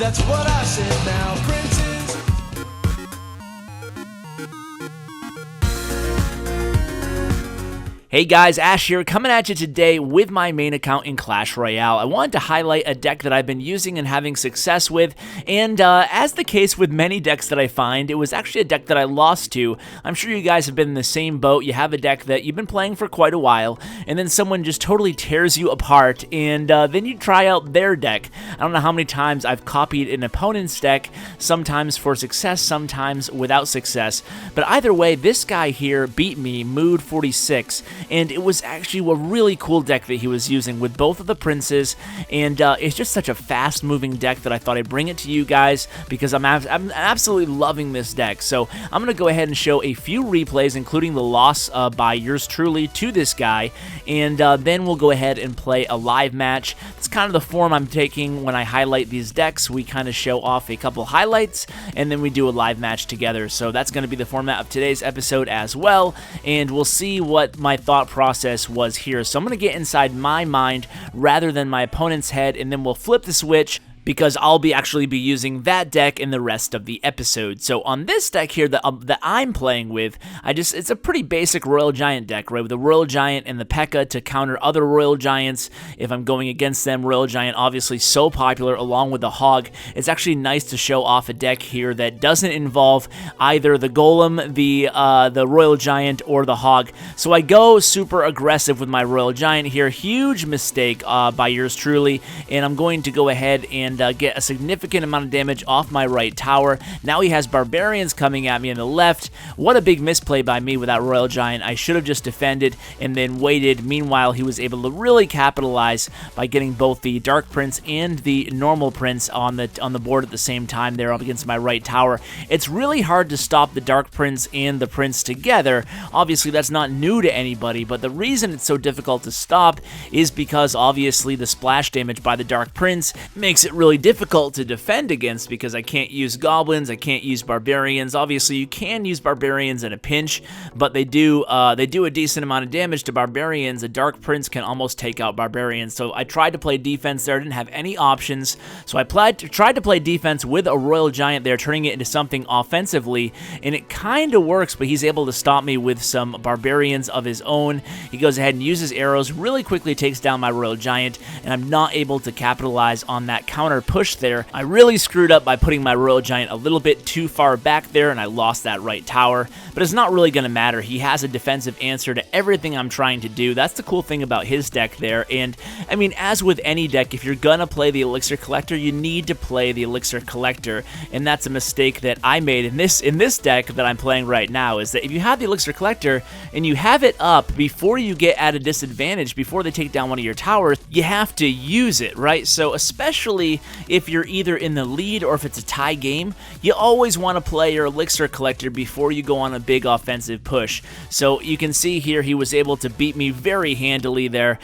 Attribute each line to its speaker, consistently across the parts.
Speaker 1: that's what I said now, princes.
Speaker 2: Hey guys, Ash here, coming at you today with my main account in Clash Royale. I wanted to highlight a deck that I've been using and having success with, and as the case with many decks that I find, it was actually a deck that I lost to. I'm sure you guys have been in the same boat. You have a deck that you've been playing for quite a while, and then someone just totally tears you apart, and then you try out their deck. I don't know how many times I've copied an opponent's deck, sometimes for success, sometimes without success, but either way, this guy here beat me, Mood 46, and it was actually a really cool deck that he was using with both of the princes, and it's just such a fast-moving deck that I thought I'd bring it to you guys because I'm absolutely loving this deck. So I'm going to go ahead and show a few replays, including the loss by yours truly to this guy, and then we'll go ahead and play a live match. It's kind of the form I'm taking when I highlight these decks. We kind of show off a couple highlights, and then we do a live match together. So that's going to be the format of today's episode as well, and we'll see what my thought process was here. So I'm going to get inside my mind rather than my opponent's head, and then we'll flip the switch because I'll actually be using that deck in the rest of the episode. So on this deck here that I'm playing with, it's a pretty basic Royal Giant deck, right? With the Royal Giant and the PEKKA to counter other Royal Giants if I'm going against them. Royal Giant obviously so popular along with the Hog. It's actually nice to show off a deck here that doesn't involve either the Golem, the Royal Giant, or the Hog. So I go super aggressive with my Royal Giant here. Huge mistake by yours truly, and I'm going to go ahead and get a significant amount of damage off my right tower. Now he has Barbarians coming at me on the left. What a big misplay by me with that Royal Giant. I should have just defended and then waited. Meanwhile, he was able to really capitalize by getting both the Dark Prince and the normal Prince on the board at the same time there up against my right tower. It's really hard to stop the Dark Prince and the Prince together. Obviously, that's not new to anybody, but the reason it's so difficult to stop is because obviously the splash damage by the Dark Prince makes it really difficult to defend against because I can't use Goblins, I can't use Barbarians. Obviously, you can use Barbarians in a pinch, but they do a decent amount of damage to Barbarians. A Dark Prince can almost take out Barbarians. So I tried to play defense there, didn't have any options. So I tried to play defense with a Royal Giant there, turning it into something offensively, and it kind of works, but he's able to stop me with some Barbarians of his own. He goes ahead and uses arrows, really quickly takes down my Royal Giant, and I'm not able to capitalize on that counter push there. I really screwed up by putting my Royal Giant a little bit too far back there, and I lost that right tower, but it's not really going to matter. He has a defensive answer to everything I'm trying to do. That's the cool thing about his deck there, and I mean, as with any deck, if you're going to play the Elixir Collector, you need to play the Elixir Collector, and that's a mistake that I made in this deck that I'm playing right now, is that if you have the Elixir Collector and you have it up before you get at a disadvantage, before they take down one of your towers, you have to use it, right? So especially if you're either in the lead or if it's a tie game, you always want to play your Elixir Collector before you go on a big offensive push. So you can see here he was able to beat me very handily there.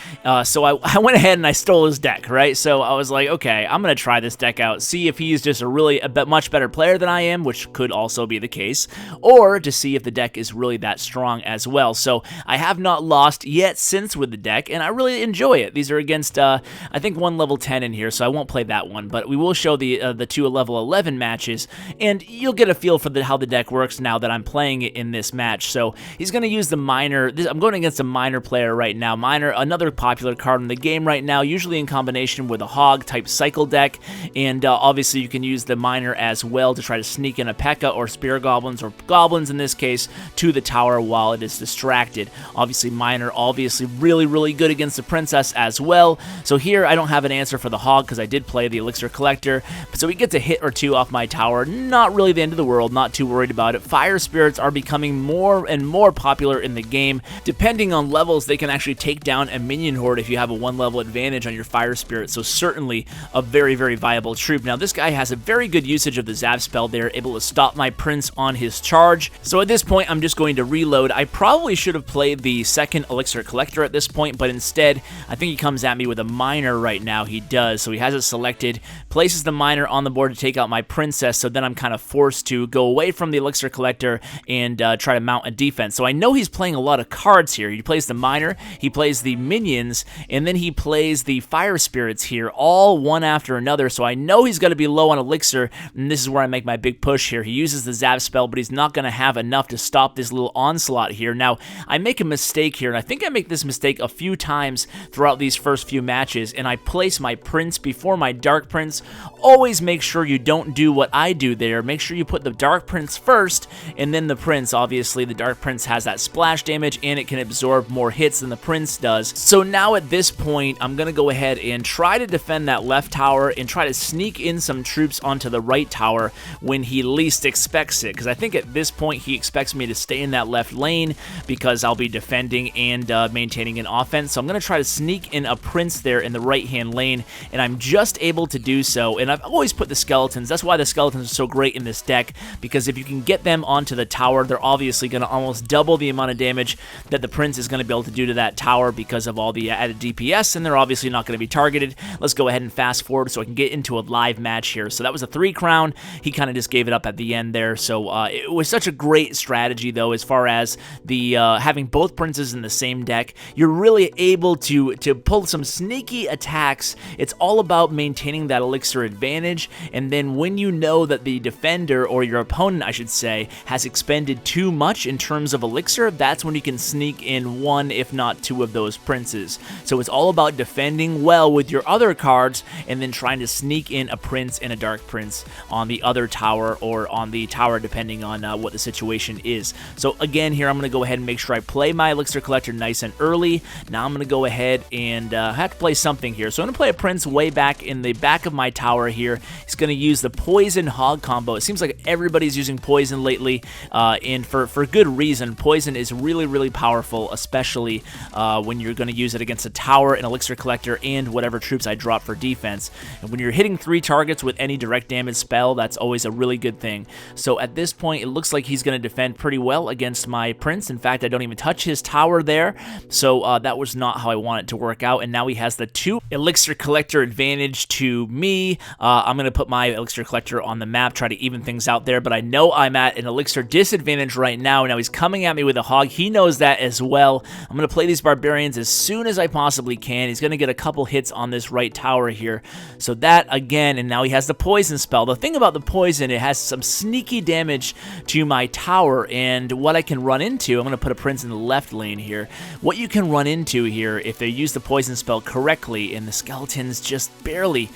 Speaker 2: So I went ahead and I stole his deck, right? So I was like, okay, I'm going to try this deck out, see if he's just a much better player than I am, which could also be the case, or to see if the deck is really that strong as well. So I have not lost yet since with the deck, and I really enjoy it. These are against, I think, one level 10 in here, so I won't play that one, but we will show the two level 11 matches, and you'll get a feel for how the deck works now that I'm playing it in this match. So he's going to use the Miner. I'm going against a Miner player right now. Miner, another popular card in the game right now, usually in combination with a Hog type cycle deck, and obviously you can use the Miner as well to try to sneak in a PEKKA or Spear Goblins, or Goblins in this case, to the tower while it is distracted. Obviously Miner, really good against the Princess as well. So here I don't have an answer for the Hog because I did play the Elixir Collector, so he gets a hit or two off my tower. Not really the end of the world, not too worried about it. Fire Spirits are becoming more and more popular in the game. Depending on levels, they can actually take down a minion horde if you have a one level advantage on your Fire Spirit, so certainly a very viable troop. Now this guy has a very good usage of the Zap spell there, able to stop my Prince on his charge. So at this point I'm just going to reload. I probably should have played the second Elixir Collector at this point, but instead I think he comes at me with a Miner right now. He does, so he has it selected distracted, places the miner on the board to take out my princess, so then I'm kind of forced to go away from the Elixir Collector and try to mount a defense. So I know he's playing a lot of cards here. He plays the miner, he plays the minions, and then he plays the fire spirits here, all one after another, so I know he's going to be low on elixir, and this is where I make my big push here. He uses the zap spell, but he's not going to have enough to stop this little onslaught here. Now, I make a mistake here, and I think I make this mistake a few times throughout these first few matches, and I place my prince before my dark prince. Always make sure you don't do what I do there. Make sure you put the dark prince first, and then the prince. Obviously, the dark prince has that splash damage, and it can absorb more hits than the prince does. So now at this point, I'm going to go ahead and try to defend that left tower and try to sneak in some troops onto the right tower when he least expects it, because I think at this point he expects me to stay in that left lane because I'll be defending and maintaining an offense. So I'm going to try to sneak in a prince there in the right-hand lane, and I'm just able to do so. And I've always put the skeletons. That's why the skeletons are so great in this deck, because if you can get them onto the tower, they're obviously going to almost double the amount of damage that the prince is going to be able to do to that tower because of all the added DPS, and they're obviously not going to be targeted. Let's go ahead and fast forward so I can get into a live match here. So that was a 3 crown. He kind of just gave it up at the end there. So it was such a great strategy, though, as far as the having both princes in the same deck. You're really able to pull some sneaky attacks. It's all about maintaining that elixir advantage, and then when you know that the defender, or your opponent I should say, has expended too much in terms of elixir, that's when you can sneak in 1 if not 2 of those princes. So it's all about defending well with your other cards and then trying to sneak in a prince and a dark prince on the other tower, or on the tower depending on what the situation is. So again here I'm going to go ahead and make sure I play my Elixir Collector nice and early. Now I'm going to go ahead and I have to play something here. So I'm going to play a prince way back in the back of my tower here. He's going to use the poison hog combo. It seems like everybody's using poison lately, and for good reason. Poison is really powerful, especially when you're going to use it against a tower, an Elixir Collector, and whatever troops I drop for defense. And when you're hitting 3 targets with any direct damage spell, that's always a really good thing. So at this point, it looks like he's going to defend pretty well against my prince. In fact, I don't even touch his tower there, so that was not how I want it to work out. And now he has the 2 Elixir Collector advantage to me. I'm going to put my Elixir Collector on the map, try to even things out there, but I know I'm at an Elixir disadvantage right now. Now he's coming at me with a hog. He knows that as well. I'm going to play these Barbarians as soon as I possibly can. He's going to get a couple hits on this right tower here. So that again, and now he has the poison spell. The thing about the poison, it has some sneaky damage to my tower, and what I can run into, I'm going to put a prince in the left lane here. What you can run into here, if they use the poison spell correctly, and the skeletons just barely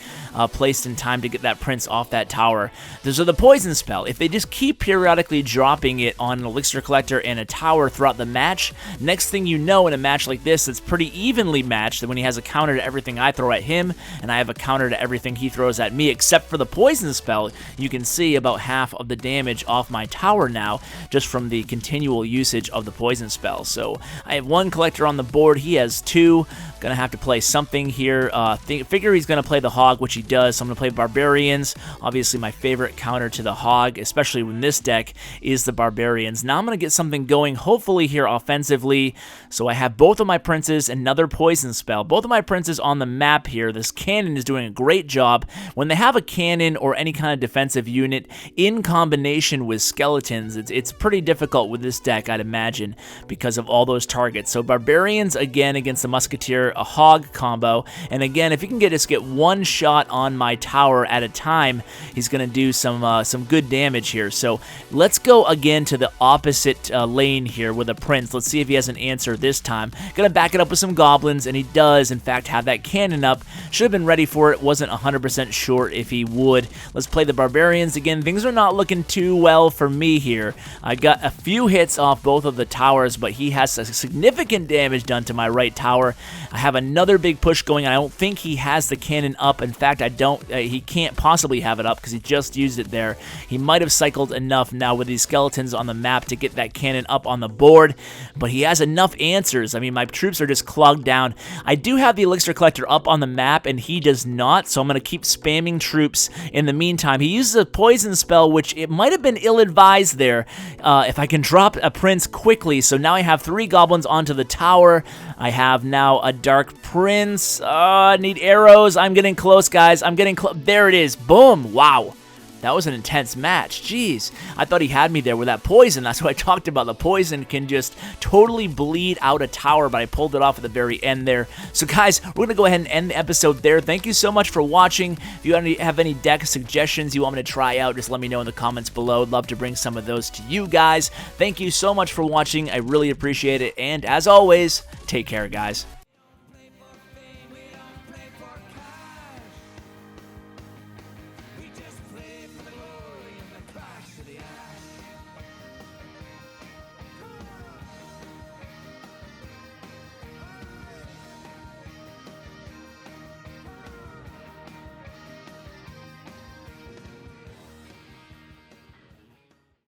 Speaker 2: placed in time to get that prince off that tower. So the poison spell, if they just keep periodically dropping it on an Elixir Collector and a tower throughout the match, next thing you know, in a match like this, it's pretty evenly matched, when he has a counter to everything I throw at him, and I have a counter to everything he throws at me, except for the poison spell. You can see about half of the damage off my tower now, just from the continual usage of the poison spell. So I have 1 collector on the board, he has 2. Gonna have to play something here. Figure he's gonna play the hog, which he does, so I'm gonna play Barbarians. Obviously my favorite counter to the hog, especially when this deck, is the Barbarians. Now I'm gonna get something going, hopefully here offensively. So I have both of my princes, another poison spell. Both of my princes on the map here. This cannon is doing a great job. When they have a cannon or any kind of defensive unit in combination with skeletons, it's pretty difficult with this deck, I'd imagine, because of all those targets. So Barbarians again against the Musketeer, a hog combo, and again, if you can just get 1 shot on my tower at a time, he's gonna do some good damage here. So let's go again to the opposite lane here with a prince. Let's see if he has an answer this time. Gonna back it up with some goblins, and he does in fact have that cannon up. Should have been ready for it. Wasn't 100% sure if he would. Let's play the Barbarians again. Things are not looking too well for me here. I got a few hits off both of the towers, but he has significant damage done to my right tower. I have another big push going. I don't think he has the cannon up. In fact, he can't possibly have it up because he just used it there. He might have cycled enough now with these skeletons on the map to get that cannon up on the board, but he has enough answers. I mean, my troops are just clogged down. I do have the Elixir Collector up on the map, and he does not, so I'm going to keep spamming troops in the meantime. He uses a poison spell, which it might have been ill-advised there if I can drop a prince quickly. So now I have 3 goblins onto the tower. I have now a Dark Prince. I need arrows. I'm getting close, guys. I'm getting close. There it is. Boom. Wow. That was an intense match. Jeez. I thought he had me there with that poison. That's what I talked about. The poison can just totally bleed out a tower, but I pulled it off at the very end there. So, guys, we're going to go ahead and end the episode there. Thank you so much for watching. If you have any deck suggestions you want me to try out, just let me know in the comments below. I'd love to bring some of those to you guys. Thank you so much for watching. I really appreciate it. And as always, take care, guys.